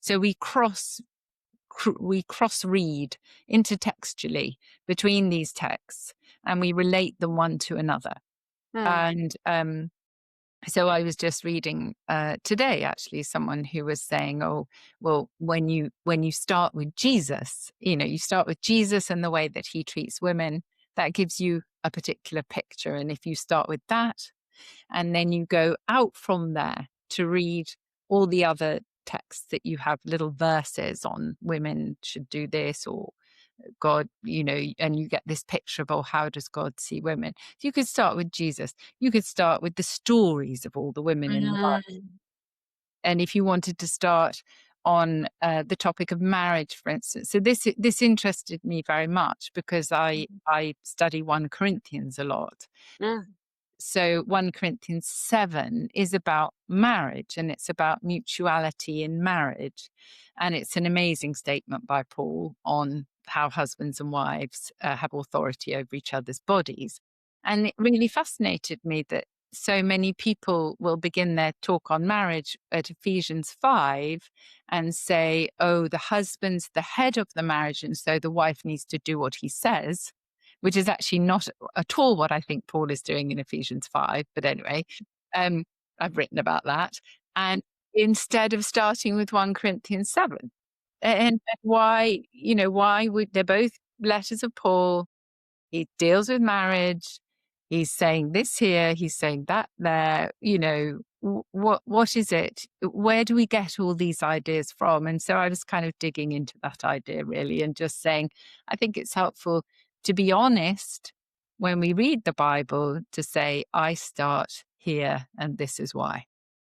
So we cross read intertextually between these texts, and we relate them one to another. And so I was just reading today, actually, someone who was saying, "Oh, well, when you start with Jesus, you start with Jesus and the way that he treats women, that gives you a particular picture. And if you start with that, and then you go out from there to read all the other texts that you have little verses on women should do this, or God, and you get this picture of, oh, how does God see women? So you could start with Jesus. You could start with the stories of all the women in the Bible. And if you wanted to start on the topic of marriage, for instance, so this interested me very much because I study 1 Corinthians a lot. So 1 Corinthians 7 is about marriage, and it's about mutuality in marriage. And it's an amazing statement by Paul on how husbands and wives have authority over each other's bodies. And it really fascinated me that so many people will begin their talk on marriage at Ephesians 5 and say, oh, the husband's the head of the marriage, and so the wife needs to do what he says, which is actually not at all what I think Paul is doing in Ephesians 5. But anyway, I've written about that. And instead of starting with 1 Corinthians 7, and why would they're both letters of Paul? He deals with marriage. He's saying this here. He's saying that there. What is it? Where do we get all these ideas from? And so I was kind of digging into that idea, really, and just saying, I think it's helpful to be honest when we read the Bible to say, I start here and this is why.